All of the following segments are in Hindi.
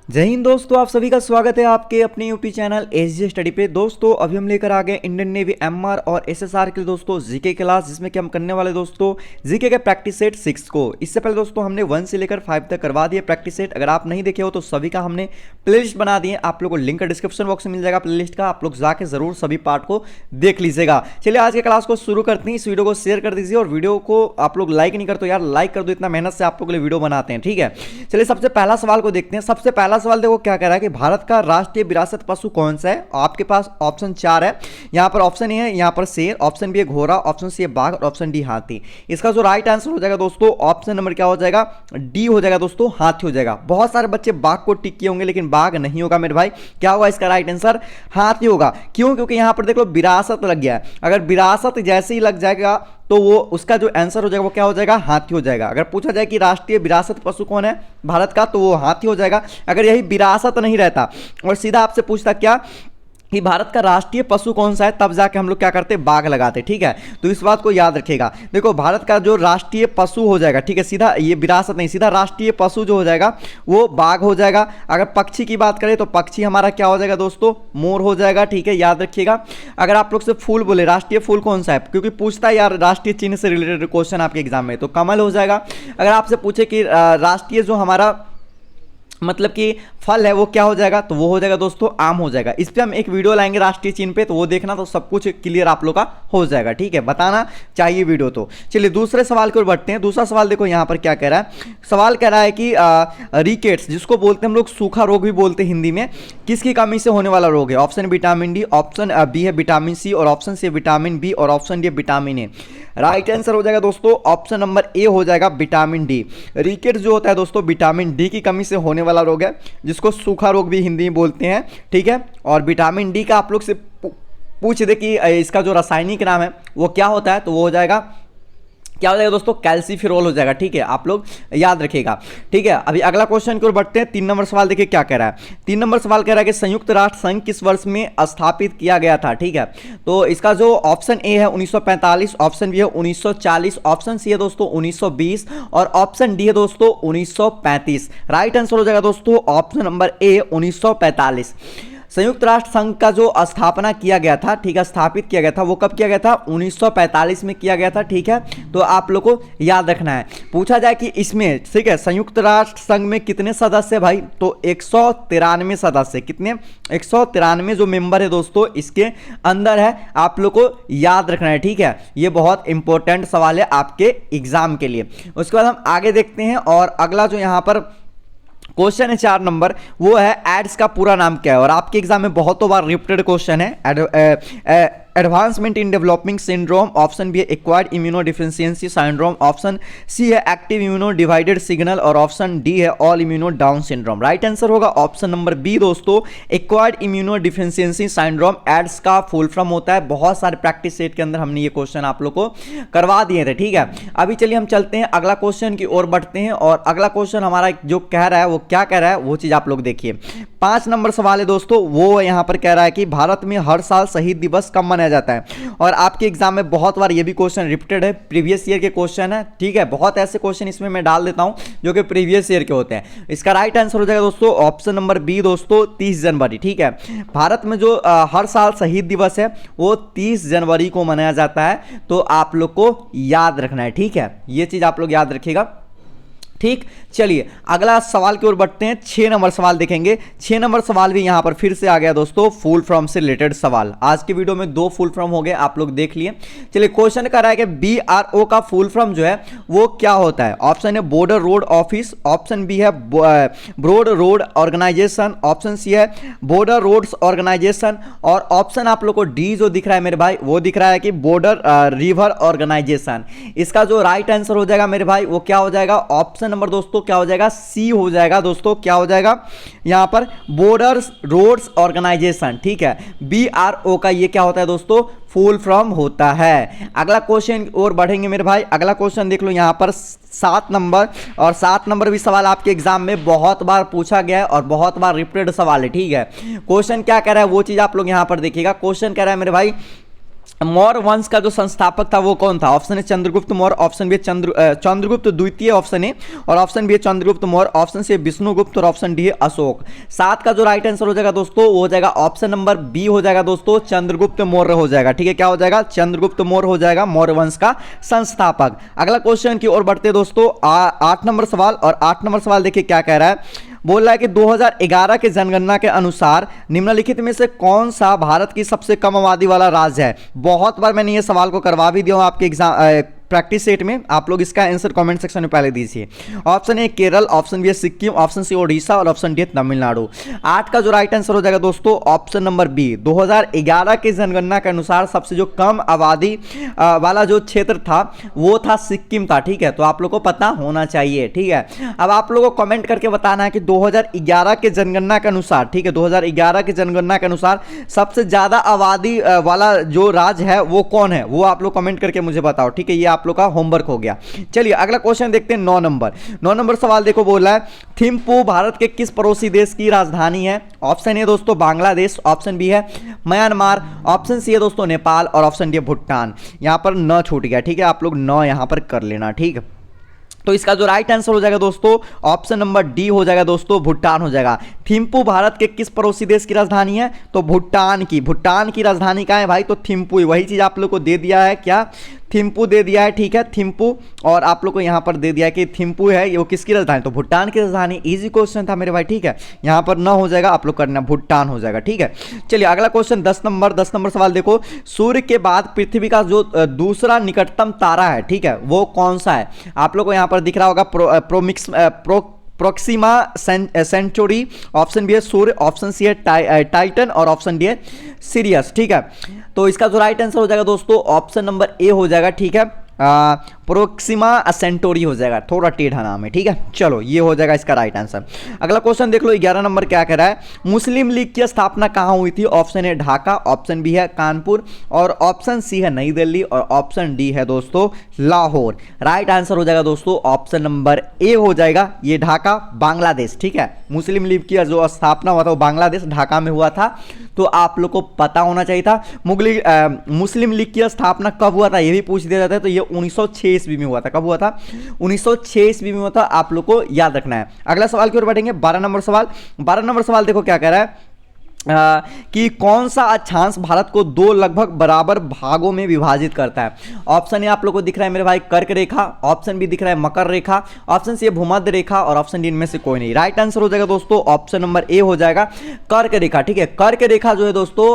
जय हिंद दोस्तों, आप सभी का स्वागत है आपके अपने यूपी चैनल एसजे स्टडी पे। दोस्तों अभी हम लेकर आ गए इंडियन नेवी एमआर और एसएसआर के लिए दोस्तों जीके क्लास, जिसमें कि हम करने वाले दोस्तों जीके के प्रैक्टिस सेट 6 को। इससे पहले दोस्तों हमने 1 से लेकर 5 तक करवा दिए प्रैक्टिस सेट। अगर आप नहीं देखे हो तो सभी का हमने प्लेलिस्ट बना दिए, आप लोगों को लिंक डिस्क्रिप्शन बॉक्स में मिल जाएगा प्लेलिस्ट का, आप लोग जाके जरूर सभी पार्ट को देख लीजिएगा। चलिए आज के क्लास को शुरू करते हैं। इस वीडियो को शेयर कर दीजिए और वीडियो को आप लोग लाइक नहीं करते यार, लाइक कर दो, इतना मेहनत से आप लोग के लिए वीडियो बनाते हैं, ठीक है। चलिए सबसे पहला सवाल को देखते हैं। सबसे पहला सवाल देखो क्या कह रहा है कि भारत का राष्ट्रीय विरासत पशु कौन सा है। आपके पास ऑप्शन 4 है। यहां पर ऑप्शन ए है, यहां पर शेर, ऑप्शन बी है घोड़ा, ऑप्शन सी है बाघ और ऑप्शन डी हाथी। इसका जो राइट आंसर हो जाएगा दोस्तों ऑप्शन नंबर क्या हो जाएगा, डी हो जाएगा दोस्तों, हाथी हो जाएगा। बहुत सारे बच्चे बाघ को टिक किए होंगे लेकिन बाघ नहीं होगा मेरे भाई। क्या होगा इसका राइट आंसर, हाथी होगा। क्यों? क्योंकि यहां पर देख लो विरासत लग गया है। अगर विरासत जैसे ही लग जाएगा तो वो उसका जो आंसर हो जाएगा वो क्या हो जाएगा, हाथी हो जाएगा। अगर पूछा जाए कि राष्ट्रीय विरासत पशु कौन है भारत का, तो वो हाथी हो जाएगा। अगर यही विरासत नहीं रहता और सीधा आपसे पूछता क्या कि भारत का राष्ट्रीय पशु कौन सा है, तब जाके हम लोग क्या करते, बाघ लगाते, ठीक है। तो इस बात को याद रखिएगा। देखो भारत का जो राष्ट्रीय पशु हो जाएगा, ठीक है, सीधा ये विरासत नहीं, सीधा राष्ट्रीय पशु जो हो जाएगा वो बाघ हो जाएगा। अगर पक्षी की बात करें तो पक्षी हमारा क्या हो जाएगा दोस्तों, मोर हो जाएगा, ठीक है, याद रखिएगा। अगर आप लोग से फूल बोले राष्ट्रीय फूल कौन सा है, क्योंकि पूछता है यार राष्ट्रीय चिन्ह से रिलेटेड क्वेश्चन आपके एग्जाम में, तो कमल हो जाएगा। अगर आपसे पूछे कि राष्ट्रीय जो हमारा मतलब कि फल है वो क्या हो जाएगा, तो वो हो जाएगा दोस्तों आम हो जाएगा। इस पे हम एक वीडियो लाएंगे राष्ट्रीय चिन्ह पे, तो वो देखना, तो सब कुछ क्लियर आप लोग का हो जाएगा, ठीक है। बताना चाहिए वीडियो। तो चलिए दूसरे सवाल की ओर बढ़ते हैं। दूसरा सवाल देखो यहाँ पर क्या कह रहा है। सवाल कह रहा है कि रिकेट्स, जिसको बोलते हैं हम लोग सूखा रोग भी बोलते हैं हिंदी में, किसकी कमी से होने वाला रोग है। Option vitamin D, option B है विटामिन सी और ऑप्शन सी विटामिन बी और option D vitamin A. Right answer हो जाएगा दोस्तों ऑप्शन नंबर ए हो जाएगा विटामिन डी। रिकेट्स जो होता है दोस्तों विटामिन डी की कमी से होने वाला रोग है, जिसको सूखा रोग भी हिंदी में बोलते हैं, ठीक है। और विटामिन डी का आप लोग से पूछ दे कि इसका जो रासायनिक नाम है वो क्या होता है, तो वो हो जाएगा क्या हो जाएगा दोस्तों, कैल्सीफेरॉल हो जाएगा, ठीक है, आप लोग याद रखिएगा, ठीक है। अभी अगला क्वेश्चन की ओर बढ़ते हैं। 3 नंबर सवाल देखिए क्या कह रहा है। 3 नंबर सवाल कह रहा है कि संयुक्त राष्ट्र संघ किस वर्ष में स्थापित किया गया था, ठीक है। तो इसका जो ऑप्शन ए है 1945, ऑप्शन बी है 1940, ऑप्शन सी है दोस्तों 1920 और ऑप्शन डी है दोस्तों 1935। राइट आंसर हो जाएगा दोस्तों ऑप्शन नंबर ए 1945। संयुक्त राष्ट्र संघ का जो स्थापना किया गया था, ठीक है, स्थापित किया गया था, वो कब किया गया था, 1945 में किया गया था, ठीक है। तो आप लोग को याद रखना है। पूछा जाए कि इसमें, ठीक है, संयुक्त राष्ट्र संघ में कितने सदस्य भाई, तो 193 सदस्य। कितने, 193 जो मेंबर है दोस्तों इसके अंदर है, आप लोग को याद रखना है, ठीक है। ये बहुत इंपॉर्टेंट सवाल है आपके एग्जाम के लिए। उसके बाद हम आगे देखते हैं और अगला जो यहाँ पर क्वेश्चन है 4 नंबर, वो है एड्स का पूरा नाम क्या है। और आपके एग्जाम में बहुतों बार रिपीटेड क्वेश्चन है। Advancement in developing syndrome, option B है acquired immuno deficiency syndrome, option C है एक्टिव इम्यूनो डिवाइडेड सिग्नल और ऑप्शन डी है all immuno down syndrome. Right answer होगा ऑप्शन नंबर बी दोस्तों, acquired immuno deficiency syndrome. AIDS का फुल फॉर्म होता है। बहुत सारे प्रैक्टिस सेट के अंदर हमने ये क्वेश्चन आप लोग को करवा दिए थे, ठीक है। अभी चलिए हम चलते हैं अगला क्वेश्चन की ओर बढ़ते हैं और अगला क्वेश्चन हमारा जो कह रहा है वो क्या कह रहा है वो चीज आप लोग देखिए। 5 नंबर सवाल है दोस्तों, वो यहां पर कह रहा है कि भारत में हर साल शहीद दिवस कब मनाया जाता है। और आपके एग्जाम में बहुत बार ये भी क्वेश्चन रिपीटेड है, प्रीवियस ईयर के क्वेश्चन है, ठीक है। बहुत ऐसे क्वेश्चन इसमें मैं डाल देता हूं जो कि प्रीवियस ईयर के होते हैं। इसका राइट आंसर हो जाएगा दोस्तों ऑप्शन नंबर बी दोस्तों 30 जनवरी, ठीक है। भारत में जो हर साल शहीद दिवस है वो 30 जनवरी को मनाया जाता है, तो आप लोग को याद रखना है, ठीक है। ये चीज आप लोग याद रखिएगा, ठीक। चलिए अगला सवाल की ओर बढ़ते हैं। 6 नंबर सवाल देखेंगे। 6 नंबर सवाल भी यहां पर फिर से आ गया दोस्तों, फुल फॉर्म से रिलेटेड सवाल। आज की वीडियो में 2 फुल फॉर्म हो गए, आप लोग देख लिए। चलिए क्वेश्चन कर रहा है कि BRO का फुल फॉर्म जो है वो क्या होता है। ऑप्शन है border road office, option B है broad road organisation, option C है बॉर्डर रोड्स ऑर्गेनाइजेशन और ऑप्शन आप लोग को डी जो दिख रहा है मेरे भाई वो दिख रहा है कि बॉर्डर रिवर ऑर्गेनाइजेशन। इसका जो राइट आंसर हो जाएगा मेरे भाई वो क्या हो जाएगा, ऑप्शन नंबर दोस्तों क्या हो जाएगा, सी हो जाएगा दोस्तों। क्या हो जाएगा यहां पर, बॉर्डर्स रोड्स ऑर्गेनाइजेशन, ठीक है। BRO का ये क्या होता है दोस्तों, फुल फॉर्म होता है। अगला क्वेश्चन और बढ़ेंगे मेरे भाई। अगला क्वेश्चन देख लो यहां पर 7 नंबर, और 7 नंबर भी सवाल आपके एग्जाम में बहुत बार पूछा गया है और बहुत बार रिपीटेड सवाल है, ठीक है। क्वेश्चन क्या कह रहा है वो चीज आप लोग यहां पर देखिएगा। क्वेश्चन कह रहा है मेरे भाई मौर्य वंश का जो संस्थापक था वो कौन था? Option A Chandragupta Maurya, option B Chandragupta द्वितीय ऑप्शन ए, और option B Chandragupta Maurya, option C Vishnugupta और ऑप्शन डी है अशोक। 7 का जो राइट आंसर हो जाएगा दोस्तों वो हो जाएगा ऑप्शन नंबर बी हो जाएगा दोस्तों, चंद्रगुप्त मौर्य हो जाएगा। ठीक है, क्या हो जाएगा? चंद्रगुप्त मौर्य हो जाएगा, मौर्य वंश का संस्थापक। अगला क्वेश्चन की ओर बढ़ते दोस्तों, 8 नंबर सवाल, और 8 नंबर सवाल देखिए क्या कह रहा है। बोल रहा है कि 2011 के जनगणना के अनुसार निम्नलिखित में से कौन सा भारत की सबसे कम आबादी वाला राज्य है? बहुत बार मैंने ये सवाल को करवा भी दिया हूं आपके एग्जाम प्रैक्टिस सेट में, आप लोग इसका आंसर कमेंट सेक्शन में पहले दीजिए। Option A Kerala, option B है सिक्किम, ऑप्शन सी ओडिशा और ऑप्शन डी है तमिलनाडु। 8 का जो राइट आंसर हो जाएगा दोस्तों ऑप्शन नंबर बी, 2011 के जनगणना के अनुसार सबसे जो कम आबादी वाला जो क्षेत्र था वो था सिक्किम था। ठीक है, तो आप लोग को पता होना चाहिए। ठीक है, अब आप लोगों को कमेंट करके बताना है कि 2011 के जनगणना के अनुसार, ठीक है, 2011 के जनगणना के अनुसार सबसे ज्यादा आबादी वाला जो राज्य है वो कौन है, वो आप लोग कमेंट करके मुझे बताओ। ठीक है, ये आप लोग का होमवर्क हो गया। चलिए अगला क्वेश्चन देखते हैं, 9 नंबर सवाल देखो, बोला है थिम्पू भारत के किस पड़ोसी देश की राजधानी है? ऑप्शन ए दोस्तों बांग्लादेश, ऑप्शन बी है म्यांमार, ऑप्शन सी है दोस्तों नेपाल और ऑप्शन डी है भूटान। यहां पर न छूट गया। ठीक है, आप लोग न यहां पर कर लेना। ठीक है, तो इसका जो राइट आंसर हो जाएगा दोस्तों ऑप्शन नंबर डी हो जाएगा दोस्तों, भूटान हो जाएगा। थिम्पू भारत के किस पड़ोसी देश की राजधानी है? तो भूटान की। भूटान की राजधानी कहाँ है भाई? तो थिम्पू। वही चीज आप लोग को दे दिया है, क्या? थिम्पू दे दिया है। ठीक है, थिम्पू, और आप लोग को यहाँ पर दे दिया है कि थिम्पू है वो किसकी राजधानी? तो भूटान की राजधानी। इजी क्वेश्चन था मेरे भाई। ठीक है, यहाँ पर ना हो जाएगा, आप लोग करना भूटान हो जाएगा। ठीक है, चलिए अगला क्वेश्चन 10 नंबर सवाल देखो, सूर्य के बाद पृथ्वी का जो दूसरा निकटतम तारा है, ठीक है, वो कौन सा है? आप लोग को यहाँ पर दिख रहा होगा प्रोक्सिमा सेंचुरी, ऑप्शन बी है सूर्य, ऑप्शन सी है टाइटन और ऑप्शन डी है सीरियस। ठीक है, तो इसका जो राइट आंसर हो जाएगा दोस्तों ऑप्शन नंबर ए हो जाएगा। ठीक है, प्रोक्सिमा सेंटोरी हो जाएगा, थोड़ा टेढ़ा नाम है। ठीक है, चलो ये हो जाएगा इसका राइट आंसर। अगला क्वेश्चन देख लो, 11 नंबर क्या कह रहा है? मुस्लिम लीग की स्थापना कहाँ हुई थी? Option A Dhaka, option B है कानपुर और ऑप्शन सी है नई दिल्ली और ऑप्शन डी है दोस्तों लाहौर। राइट आंसर हो जाएगा दोस्तों ऑप्शन नंबर ए हो जाएगा, ये ढाका बांग्लादेश। ठीक है, मुस्लिम लीग की जो स्थापना हुआ था वो बांग्लादेश ढाका में हुआ था, तो आप लोग को पता होना चाहिए था। मुस्लिम लीग की स्थापना कब हुआ था ये भी पूछ दिया जाता है, तो ये 1906 ईस्वी में हुआ था। कब हुआ था? 1906 ईस्वी में हुआ था, आप लोग को याद रखना है। अगला सवाल की ओर बढ़ेंगे, 12 नंबर सवाल। 12 नंबर सवाल देखो क्या कह रहा है कि कौन सा अक्षांश भारत को दो लगभग बराबर भागों में विभाजित करता है? ऑप्शन ए आप लोग को दिख रहा है मेरे भाई कर्क रेखा, ऑप्शन बी दिख रहा है मकर रेखा, ऑप्शन सी भूमध्य रेखा और ऑप्शन डी इनमें से कोई नहीं। राइट आंसर हो जाएगा दोस्तों ऑप्शन नंबर ए हो जाएगा कर्क रेखा। ठीक है, कर्क रेखा जो है दोस्तों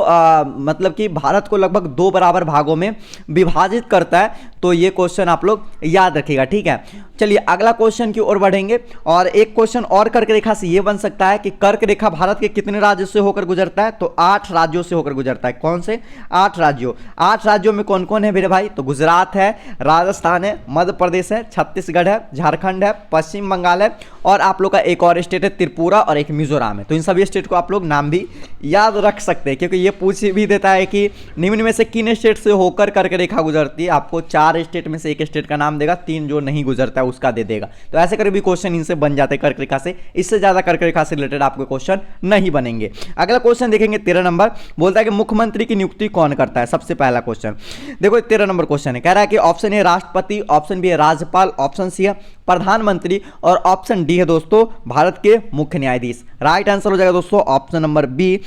मतलब कि भारत को लगभग दो बराबर भागों में विभाजित करता है, तो ये क्वेश्चन आप लोग याद रखिएगा। ठीक है, चलिए अगला क्वेश्चन की ओर बढ़ेंगे, और एक क्वेश्चन और कर्क रेखा से ये बन सकता है कि कर्क रेखा भारत के कितने राज्यों से होकर गुजरता है? तो 8 राज्यों से होकर गुजरता है। कौन से? 8 राज्यों। 8 राज्यों में कौन कौन है मेरे भाई? तो गुजरात है, राजस्थान है, मध्य प्रदेश है, छत्तीसगढ़ है, झारखंड है, पश्चिम बंगाल है, और आप लोग का एक और स्टेट है त्रिपुरा और एक मिजोरम है। तो इन सभी स्टेट को आप लोग नाम भी याद रख सकते हैं, क्योंकि ये पूछ भी देता है कि निम्न में से किन स्टेट से होकर कर्क रेखा गुजरती है। आपको 4 स्टेट में से एक स्टेट का नाम देगा, 3 जो नहीं गुजरता है उसका दे देगा। तो ऐसे करके भी क्वेश्चन इनसे बन जाते हैं कर्क रेखा से, इससे ज्यादा कर्क रेखा से रिलेटेड आपको क्वेश्चन नहीं बनेंगे। अगला क्वेश्चन देखेंगे 13 नंबर, बोलता है कि मुख्यमंत्री की नियुक्ति कौन करता है? सबसे पहला क्वेश्चन देखो, 13 नंबर क्वेश्चन है, कह रहा है कि ऑप्शन ए राष्ट्रपति, ऑप्शन बी है राज्यपाल, ऑप्शन सी है प्रधानमंत्री और ऑप्शन डी है दोस्तों भारत के मुख्य न्यायाधीश। राइट आंसर हो जाएगा दोस्तों ऑप्शन नंबर बी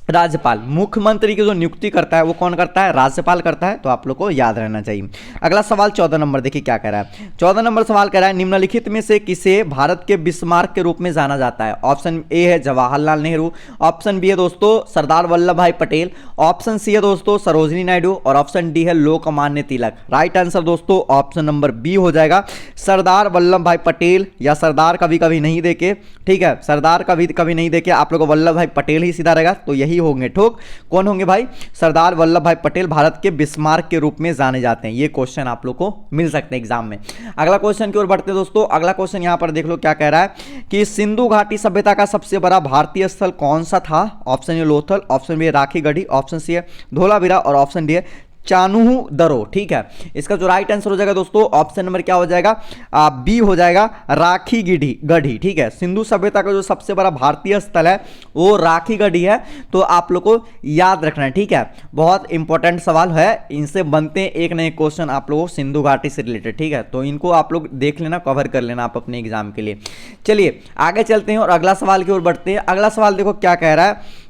राज्यपाल। मुख्यमंत्री की जो नियुक्ति करता है वो कौन करता है? राज्यपाल करता है, तो आप लोग को याद रहना चाहिए। अगला सवाल 14 नंबर देखिए क्या कह रहा है। 14 नंबर सवाल कह रहा है निम्नलिखित में से किसे भारत के बिस्मार्क के रूप में जाना जाता है? ऑप्शन ए है जवाहरलाल नेहरू, ऑप्शन बी है दोस्तों सरदार वल्लभ भाई पटेल, ऑप्शन सी है दोस्तों सरोजिनी नायडू और ऑप्शन डी है लोकमान्य तिलक। राइट आंसर दोस्तों ऑप्शन नंबर बी हो जाएगा सरदार वल्लभ भाई पटेल, या सरदार कभी कभी नहीं देके, ठीक है, सरदार कभी नहीं देके आप लोग को वल्लभ भाई पटेल ही सीधा रहेगा, तो यही होंगे ठोक। कौन होंगे भाई? सरदार वल्लभ भाई पटेल भारत के बिस्मार्क के रूप में जाने जाते हैं। ये क्वेश्चन आप लोग को मिल सकते हैं एग्जाम में। अगला क्वेश्चन की ओर बढ़ते हैं दोस्तों। अगला क्वेश्चन यहां पर देख लो क्या कह रहा है कि सिंधु घाटी सभ्यता का सबसे बड़ा भारतीय स्थल कौन सा था? Option A Lothal, option B Rakhigarhi, option C है धोलावीरा और ऑप्शन डी है चानुहु दरो, ठीक है। इसका जो राइट आंसर हो जाएगा दोस्तों ऑप्शन नंबर क्या हो जाएगा, बी हो जाएगा, राखी गढ़ी, ठीक है। सिंधु सभ्यता का जो सबसे बड़ा भारतीय स्थल है वो राखी गढ़ी है, तो आप लोग को याद रखना है, ठीक है। बहुत इंपॉर्टेंट सवाल है, इनसे बनते हैं एक नए क्वेश्चन आप लोगों को सिंधु घाटी से रिलेटेड, ठीक है। तो इनको आप लोग देख लेना, कवर कर लेना आप अपने एग्जाम के लिए। चलिए आगे चलते हैं और अगला सवाल की ओर बढ़ते हैं। अगला सवाल देखो क्या कह रहा है,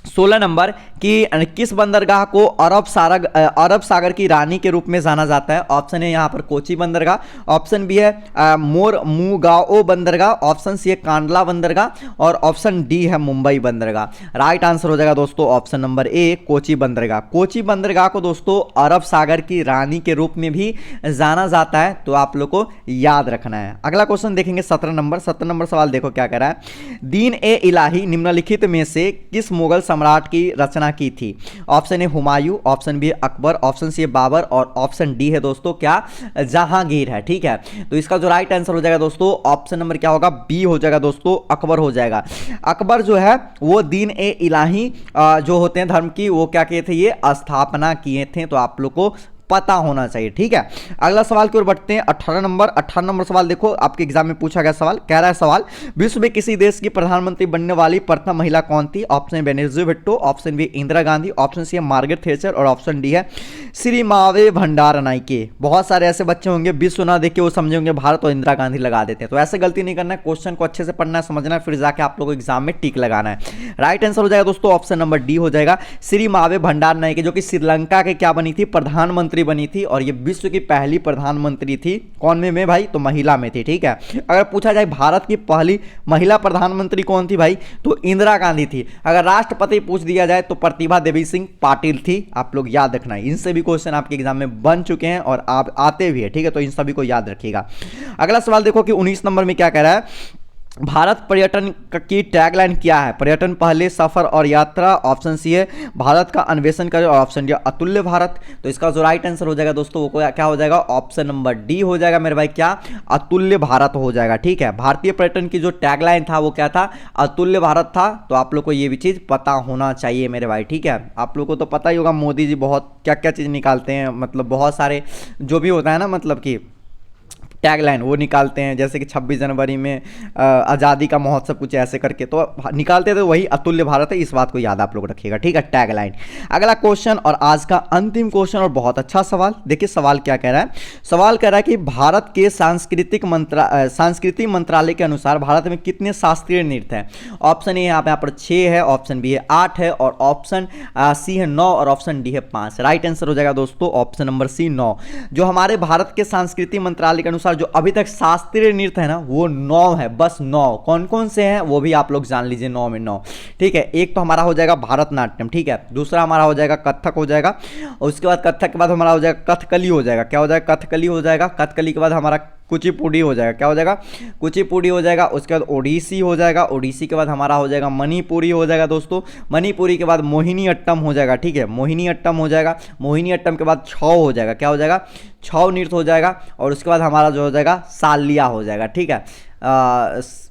16 नंबर कि किस बंदरगाह को अरब सागर की रानी के रूप में जाना जाता है। ऑप्शन है यहाँ पर कोची बंदरगाह, ऑप्शन बी है मोरमुगाओ बंदरगाह, ऑप्शन सी है कांडला बंदरगाह और ऑप्शन डी है मुंबई बंदरगाह। राइट आंसर हो जाएगा दोस्तों ऑप्शन नंबर ए, कोची बंदरगाह। कोची बंदरगाह को दोस्तों अरब सागर की रानी के रूप में भी जाना जाता है, तो आप लोग को याद रखना है। अगला क्वेश्चन देखेंगे 17 नंबर सवाल देखो क्या कह रहा है, दीन ए इलाही निम्नलिखित में से किस मुगल सम्राट की रचना की थी। ऑप्शन है Humayun, option B Akbar, option C Babur और ऑप्शन डी है दोस्तों क्या, जहांगीर है, ठीक है। तो इसका जो राइट आंसर हो जाएगा दोस्तों ऑप्शन नंबर क्या होगा, बी हो जाएगा दोस्तों, अकबर हो जाएगा। अकबर जो है वो दीन ए इलाही जो होते हैं धर्म की, वो क्या किए थे, ये स्थापना किए थे, तो आप लोग को पता होना चाहिए, ठीक है। अगला सवाल की ओर बढ़ते हैं 18 नंबर सवाल देखो आपके एग्जाम में पूछा गया सवाल, कह रहा है सवाल, विश्व में किसी देश की प्रधानमंत्री बनने वाली प्रथम महिला कौन थी। Option Benazir Bhutto, option B Indira Gandhi, option C है मार्गरेट थैचर और ऑप्शन डी है श्रीमावे भंडारनाइके। बहुत सारे ऐसे बच्चे होंगे विश्व ना देख के वो समझे होंगे भारत और इंदिरा गांधी लगा देते हैं, तो ऐसे गलती नहीं करना है, क्वेश्चन को अच्छे से पढ़ना है, समझना है, फिर जाके आप लोगों को एग्जाम में टिक लगाना है। राइट आंसर हो जाएगा दोस्तों ऑप्शन नंबर डी हो जाएगा, श्रीमावे भंडारनाइके, जो कि श्रीलंका के क्या बनी थी, प्रधानमंत्री बनी थी, और ये विश्व की पहली प्रधानमंत्री थी। कौन में भाई, तो महिला में थी, ठीक है। अगर पूछा जाए भारत की पहली महिला प्रधानमंत्री कौन थी भाई, तो इंदिरा गांधी थी। अगर राष्ट्रपति पूछ दिया जाए तो प्रतिभा देवी सिंह पाटिल थी, आप लोग याद रखना है। इनसे भी क्वेश्चन आपके एग्जाम में बन चुके हैं और आप आते भी है, ठीक है, तो इन सभी को याद रखिएगा। अगला सवाल देखो कि 19 नंबर में क्या कह रहा है, भारत पर्यटन की टैगलाइन क्या है। पर्यटन पहले, सफर और यात्रा, ऑप्शन सी है भारत का अन्वेषण करें और ऑप्शन डी अतुल्य भारत। तो इसका जो राइट आंसर हो जाएगा दोस्तों वो क्या हो जाएगा, ऑप्शन नंबर डी हो जाएगा मेरे भाई, क्या, अतुल्य भारत हो जाएगा, ठीक है। भारतीय पर्यटन की जो टैगलाइन था वो क्या था, अतुल्य भारत था, तो आप लोग को ये भी चीज़ पता होना चाहिए मेरे भाई, ठीक है। आप लोग को तो पता ही होगा मोदी जी बहुत क्या क्या चीज़ निकालते हैं, मतलब बहुत सारे जो भी होता है ना, मतलब कि टैगलाइन वो निकालते हैं, जैसे कि 26 जनवरी में आज़ादी का महोत्सव कुछ ऐसे करके तो निकालते थे, वही अतुल्य भारत है, इस बात को याद आप लोग रखिएगा, ठीक है, टैगलाइन। अगला क्वेश्चन और आज का अंतिम क्वेश्चन और बहुत अच्छा सवाल, देखिए सवाल क्या कह रहा है, सवाल कह रहा है कि भारत के सांस्कृतिक मंत्रालय के अनुसार भारत में कितने शास्त्रीय नृत्य हैं। ऑप्शन ए यहाँ पर 6 है, ऑप्शन बी है 8 है और ऑप्शन सी है 9 और ऑप्शन डी है 5। राइट आंसर हो जाएगा दोस्तों ऑप्शन नंबर सी 9। जो हमारे भारत के सांस्कृतिक मंत्रालय के अनुसार जो अभी तक शास्त्रीय नृत्य है ना वो 9 है, बस 9। कौन कौन से हैं वो भी आप लोग जान लीजिए, 9 में 9, ठीक है। एक तो हमारा हो जाएगा भारतनाट्यम, ठीक है, दूसरा हमारा हो जाएगा कथक हो जाएगा, और उसके बाद कथक के बाद हमारा हो जाएगा कथकली हो जाएगा, क्या हो जाएगा, कथकली हो जाएगा। कथकली के बाद हमारा कुचिपुड़ी हो जाएगा, क्या हो जाएगा, कुचिपुड़ी हो जाएगा। उसके बाद ओडिसी हो जाएगा, ओडिसी के बाद हमारा हो जाएगा मणिपुरी हो जाएगा दोस्तों, मणिपुरी के बाद मोहिनी अट्टम हो जाएगा, ठीक है, मोहिनी अट्टम हो जाएगा। मोहिनी अट्टम के बाद छौ हो जाएगा, क्या हो जाएगा, छौ नृत्य हो जाएगा। और उसके बाद हमारा जो हो जाएगा सालिया हो जाएगा, ठीक है,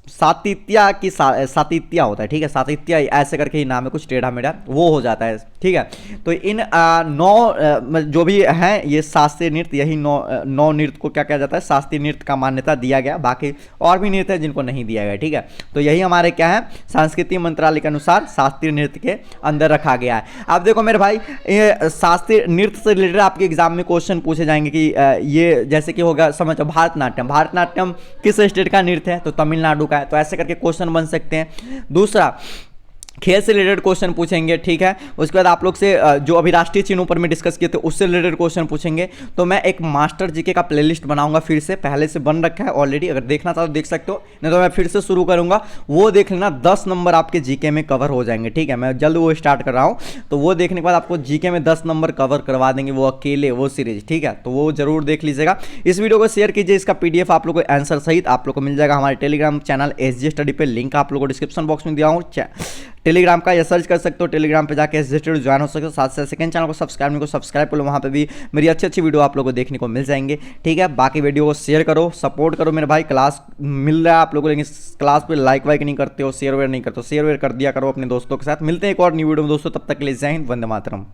सातित्या होता है, ठीक है, सातित्या ऐसे करके ही नाम है, कुछ टेढ़ा मेढ़ा वो हो जाता है, ठीक है। तो इन 9 जो भी हैं ये शास्त्रीय नृत्य, यही 9 नृत्य को क्या कहा जाता है, शास्त्रीय नृत्य का मान्यता दिया गया। बाकी और भी नृत्य है जिनको नहीं दिया गया, ठीक है। तो यही हमारे क्या है, सांस्कृतिक मंत्रालय के अनुसार शास्त्रीय नृत्य के अंदर रखा गया है। अब देखो मेरे भाई, ये शास्त्रीय नृत्य से रिलेटेड आपके एग्जाम में क्वेश्चन पूछे जाएंगे कि ये जैसे कि होगा, समझो भारतनाट्यम किस स्टेट का नृत्य है, तो तमिलनाडु का है, तो ऐसे करके क्वेश्चन बन सकते हैं। दूसरा, खेल से रिलेटेड क्वेश्चन पूछेंगे, ठीक है। उसके बाद आप लोग से जो अभी राष्ट्रीय चिन्हों पर में डिस्कस किए थे उससे रिलेटेड क्वेश्चन पूछेंगे। तो मैं एक मास्टर जीके का प्लेलिस्ट बनाऊंगा, फिर से पहले से बन रखा है ऑलरेडी, अगर देखना चाहो तो देख सकते हो, नहीं तो मैं फिर से शुरू करूंगा, वो देख लेना। 10 नंबर आपके जीके में कवर हो जाएंगे, ठीक है। मैं जल्द वो स्टार्ट कर रहा हूँ, तो वो देखने के बाद आपको जीके में 10 नंबर कवर करवा देंगे, वो अकेले, वो सीरीज, ठीक है। तो वो जरूर देख लीजिएगा। इस वीडियो को शेयर कीजिए, इसका PDF आप लोग को आंसर सहित आप लोग को मिल जाएगा हमारे टेलीग्राम चैनल SG स्टडी पे, लिंक आप लोग को डिस्क्रिप्शन बॉक्स में दिया हूँ टेलीग्राम का, या सर्च कर सकते हो टेलीग्राम पे जाके SG स्टडी ज्वाइन हो सकते हो। साथ साथ सेकंड चैनल को सब्सक्राइब कर लो, वहाँ पे भी मेरी अच्छी वीडियो आप लोगों को देखने को मिल जाएंगे, ठीक है। बाकी वीडियो को शेयर करो, सपोर्ट करो मेरे भाई, क्लास मिल रहा है आप लोगों को, लेकिन क्लास पे लाइक वाइक नहीं करते हो, शेयर वेयर नहीं करते हो, शेयर वेयर कर दिया करो अपने दोस्तों के साथ। मिलते हैं एक और न्यू वीडियो में दोस्तों, तब तक के लिए जय हिंद, वंदे मातरम।